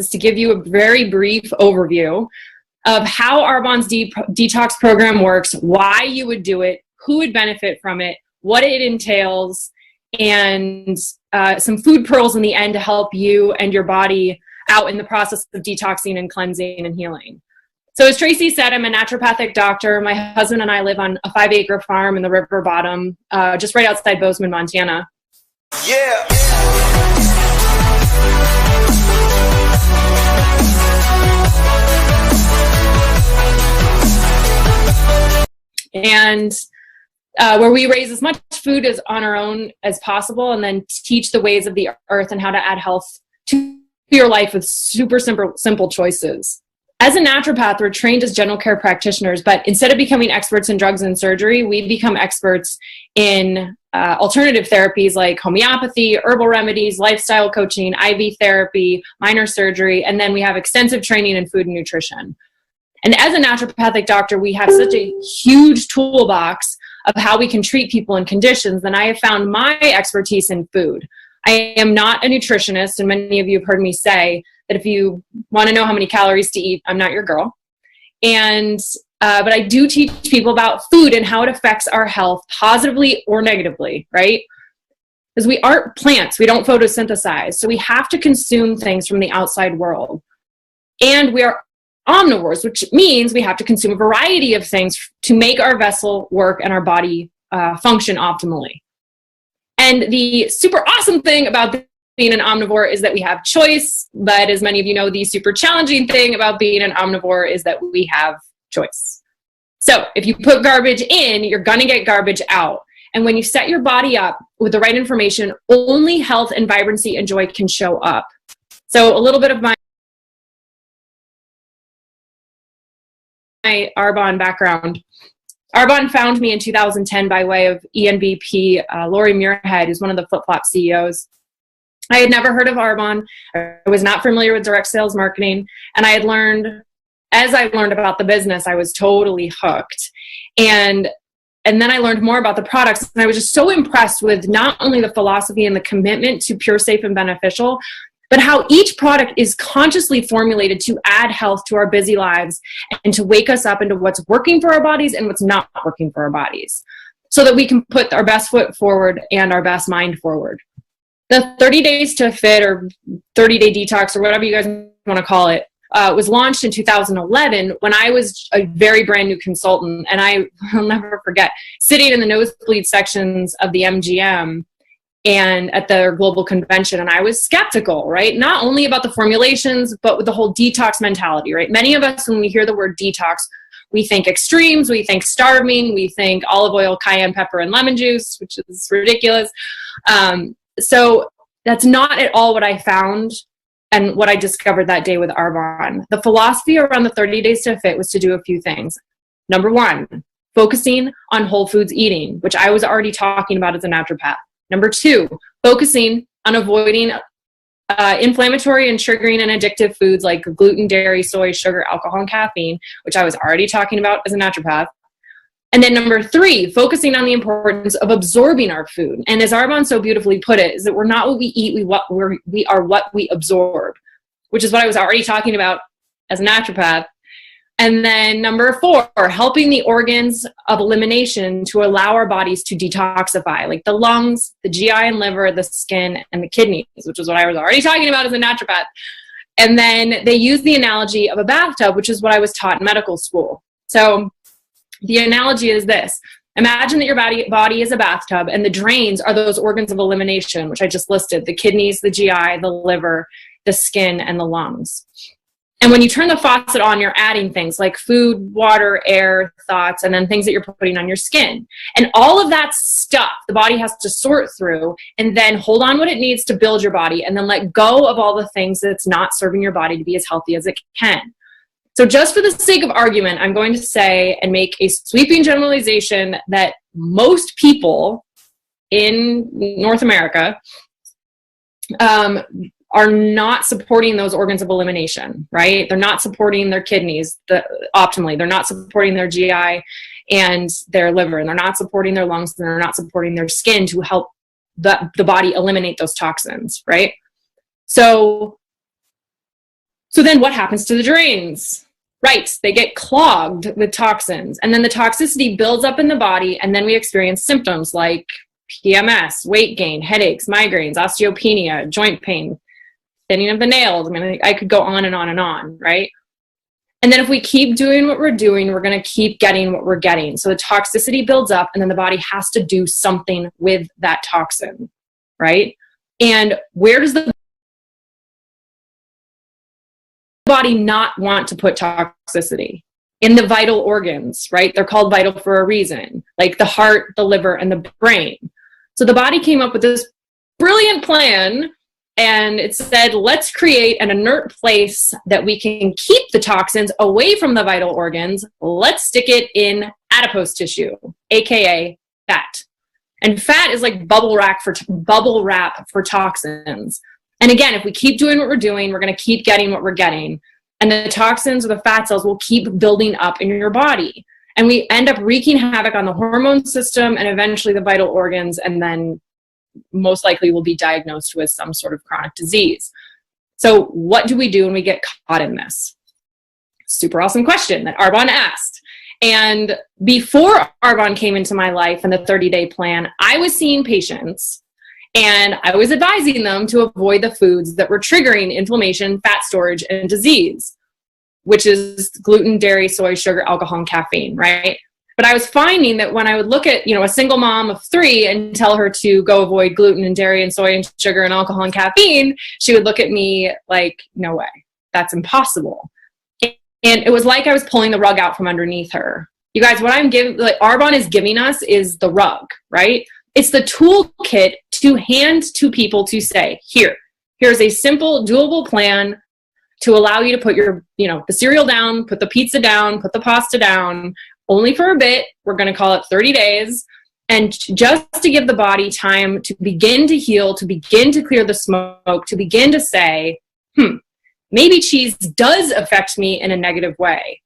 to give you a very brief overview of how Arbonne's detox program works, why you would do it, who would benefit from it, what it entails, and some food pearls in the end to help you and your body out in the process of detoxing and cleansing and healing. So as Tracy said, I'm a naturopathic doctor. My husband and I live on a 5-acre farm in the river bottom, just right outside Bozeman, Montana. Yeah. And where we raise as much food as on our own as possible, and then teach the ways of the earth and how to add health to your life with super simple choices. As a naturopath, we're trained as general care practitioners, but instead of becoming experts in drugs and surgery, we become experts in alternative therapies like homeopathy, herbal remedies, lifestyle coaching, IV therapy, minor surgery, and then we have extensive training in food and nutrition. And as a naturopathic doctor, we have such a huge toolbox of how we can treat people in conditions, and I have found my expertise in food. I am not a nutritionist, and many of you have heard me say that if you want to know how many calories to eat, I'm not your girl. And but I do teach people about food and how it affects our health positively or negatively, right? Because we aren't plants, we don't photosynthesize, so we have to consume things from the outside world. And we are omnivores, which means we have to consume a variety of things to make our vessel work and our body function optimally. And the super awesome thing about being an omnivore is that we have choice, but as many of you know, the super challenging thing about being an omnivore is that we have choice. So if you put garbage in, you're gonna get garbage out. And when you set your body up with the right information, only health and vibrancy and joy can show up. So a little bit of my Arbonne background. Arbonne found me in 2010 by way of ENVP Lori Muirhead, who's one of the Flip Flop CEOs. I had never heard of Arbonne. I was not familiar with direct sales marketing, and I had learned, as I learned about the business, I was totally hooked. And then I learned more about the products, and I was just so impressed with not only the philosophy and the commitment to pure, safe, and beneficial, but how each product is consciously formulated to add health to our busy lives and to wake us up into what's working for our bodies and what's not working for our bodies, so that we can put our best foot forward and our best mind forward. The 30 Days to Fit, or 30-Day Detox, or whatever you guys want to call it, was launched in 2011 when I was a very brand new consultant. And I'll never forget sitting in the nosebleed sections of the MGM and at their global convention, and I was skeptical, right? Not only about the formulations, but with the whole detox mentality, right? Many of us, when we hear the word detox, we think extremes, we think starving, we think olive oil, cayenne pepper, and lemon juice, which is ridiculous. So that's not at all what I found and what I discovered that day with Arbonne. The philosophy around the 30 Days to Fit was to do a few things. Number one, focusing on whole foods eating, which I was already talking about as a naturopath. Number two, focusing on avoiding inflammatory and triggering and addictive foods like gluten, dairy, soy, sugar, alcohol, and caffeine, which I was already talking about as a naturopath. And then number three, focusing on the importance of absorbing our food. And as Arbonne so beautifully put it, is that we're not what we eat, we are what we absorb, which is what I was already talking about as a naturopath. And then number four, helping the organs of elimination to allow our bodies to detoxify, like the lungs, the GI and liver, the skin, and the kidneys, which is what I was already talking about as a naturopath. And then they use the analogy of a bathtub, which is what I was taught in medical school. So the analogy is this. Imagine that your body is a bathtub, and the drains are those organs of elimination, which I just listed: the kidneys, the GI, the liver, the skin, and the lungs. And when you turn the faucet on, you're adding things like food, water, air, thoughts, and then things that you're putting on your skin. And all of that stuff, the body has to sort through and then hold on what it needs to build your body, and then let go of all the things that's not serving your body to be as healthy as it can. So just for the sake of argument, I'm going to say and make a sweeping generalization that most people in North America are not supporting those organs of elimination, right? They're not supporting their kidneys optimally. They're not supporting their GI and their liver, and they're not supporting their lungs, and they're not supporting their skin to help the body eliminate those toxins, right? So So then what happens to the drains? Right, they get clogged with toxins, and then the toxicity builds up in the body, and then we experience symptoms like PMS, weight gain, headaches, migraines, osteopenia, joint pain, thinning of the nails. I mean, I could go on and on and on, right? And then if we keep doing what we're doing, we're going to keep getting what we're getting. So the toxicity builds up, and then the body has to do something with that toxin, right? And where does the body not want to put toxicity? In the vital organs, right? They're called vital for a reason, like the heart, the liver, and the brain. So the body came up with this brilliant plan, and it said, let's create an inert place that we can keep the toxins away from the vital organs. Let's stick it in adipose tissue, aka fat. And fat is like bubble wrap for toxins. And again, if we keep doing what we're doing, we're going to keep getting what we're getting. And the toxins or the fat cells will keep building up in your body. And we end up wreaking havoc on the hormone system and eventually the vital organs, and then most likely will be diagnosed with some sort of chronic disease. So what do we do when we get caught in this? Super awesome question that Arbonne asked. And before Arbonne came into my life and the 30-day plan, I was seeing patients and I was advising them to avoid the foods that were triggering inflammation, fat storage, and disease, which is gluten, dairy, soy, sugar, alcohol, and caffeine, right? But I was finding that when I would look at, a single mom of 3 and tell her to go avoid gluten and dairy and soy and sugar and alcohol and caffeine, she would look at me like, no way, that's impossible. And it was like I was pulling the rug out from underneath her. You guys, what Arbonne is giving us is the rug, right? It's the toolkit to hand to people to say, here's a simple, doable plan to allow you to put your, the cereal down, put the pizza down, put the pasta down, only for a bit. We're going to call it 30 days. And just to give the body time to begin to heal, to begin to clear the smoke, to begin to say, maybe cheese does affect me in a negative way.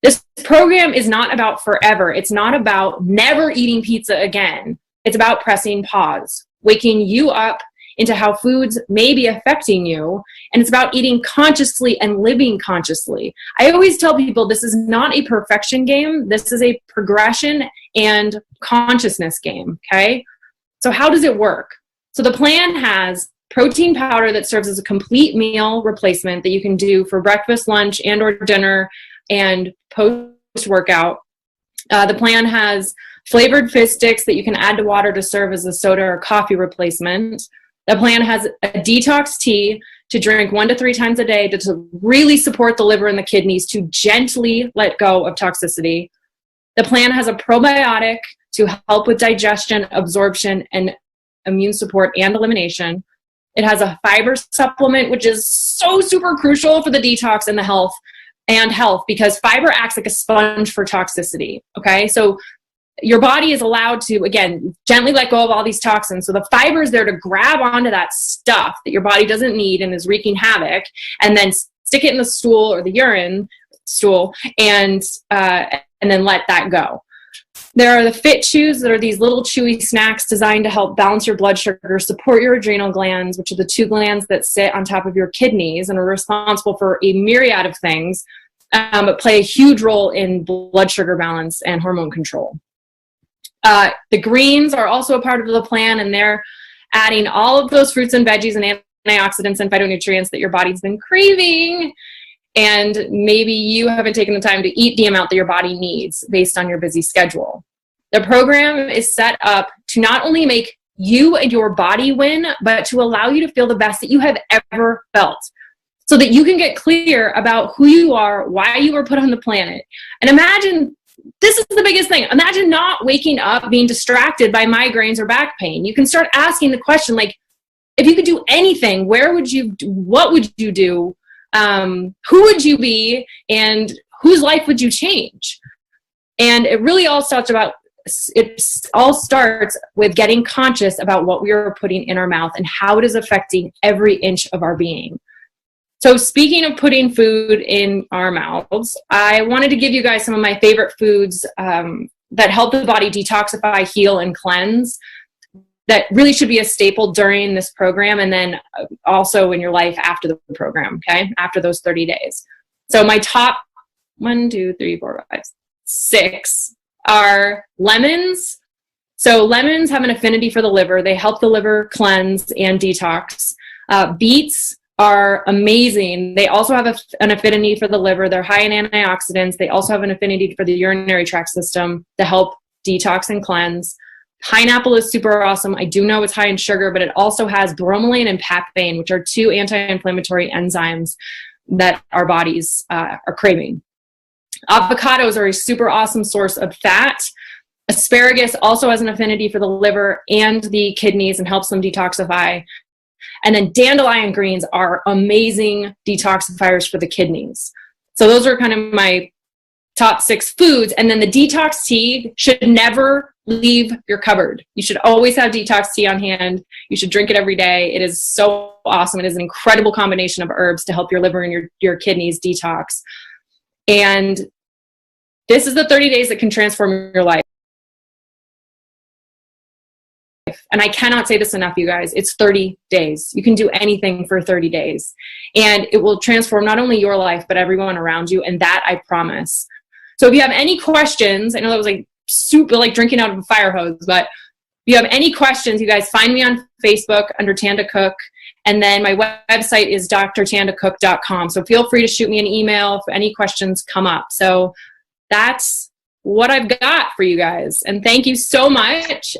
This program is not about forever. It's not about never eating pizza again. It's about pressing pause, waking you up into how foods may be affecting you. And it's about eating consciously and living consciously. I always tell people this is not a perfection game. This is a progression and consciousness game, okay? So how does it work? So the plan has protein powder that serves as a complete meal replacement that you can do for breakfast, lunch, and or dinner and post-workout. The plan has flavored fizz sticks that you can add to water to serve as a soda or coffee replacement. The plan has a detox tea to drink 1 to 3 times a day to really support the liver and the kidneys to gently let go of toxicity. The plan has a probiotic to help with digestion, absorption, and immune support and elimination. It has a fiber supplement, which is so super crucial for the detox and the health because fiber acts like a sponge for toxicity, okay? So your body is allowed to, again, gently let go of all these toxins. So the fiber is there to grab onto that stuff that your body doesn't need and is wreaking havoc, and then stick it in the stool or the urine stool and then let that go. There are the Fit Chews that are these little chewy snacks designed to help balance your blood sugar, support your adrenal glands, which are the 2 glands that sit on top of your kidneys and are responsible for a myriad of things, but play a huge role in blood sugar balance and hormone control. The greens are also a part of the plan, and they're adding all of those fruits and veggies and antioxidants and phytonutrients that your body's been craving. And maybe you haven't taken the time to eat the amount that your body needs based on your busy schedule. The program is set up to not only make you and your body win, but to allow you to feel the best that you have ever felt, so that you can get clear about who you are, why you were put on the planet. And imagine, this is the biggest thing. Imagine not waking up being distracted by migraines or back pain. You can start asking the question, like, if you could do anything, what would you do? Who would you be? And whose life would you change? And it really all starts with getting conscious about what we are putting in our mouth and how it is affecting every inch of our being. So speaking of putting food in our mouths, I wanted to give you guys some of my favorite foods that help the body detoxify, heal, and cleanse. that really should be a staple during this program, and then also in your life after the program, okay? After those 30 days. So my top 1, 2, 3, 4, 5, 6 are lemons. So lemons have an affinity for the liver. They help the liver cleanse and detox. Beets are amazing. They also have an affinity for the liver. They're high in antioxidants. They also have an affinity for the urinary tract system to help detox and cleanse. Pineapple is super awesome. I do know it's high in sugar, but it also has bromelain and papain, which are 2 anti-inflammatory enzymes that our bodies are craving. Avocados are a super awesome source of fat. Asparagus also has an affinity for the liver and the kidneys and helps them detoxify. And then dandelion greens are amazing detoxifiers for the kidneys. So those are kind of my top 6 foods. And then the detox tea should never leave your cupboard. You should always have detox tea on hand. You should drink it every day. It is so awesome. It is an incredible combination of herbs to help your liver and your kidneys detox. And this is the 30 days that can transform your life. And I cannot say this enough, you guys. It's 30 days. You can do anything for 30 days. And it will transform not only your life, but everyone around you. And that I promise. So if you have any questions, I know that was like super like drinking out of a fire hose, but if you have any questions, you guys find me on Facebook under Tanda Cook. And then my website is drtandacook.com. So feel free to shoot me an email if any questions come up. So that's what I've got for you guys. And thank you so much.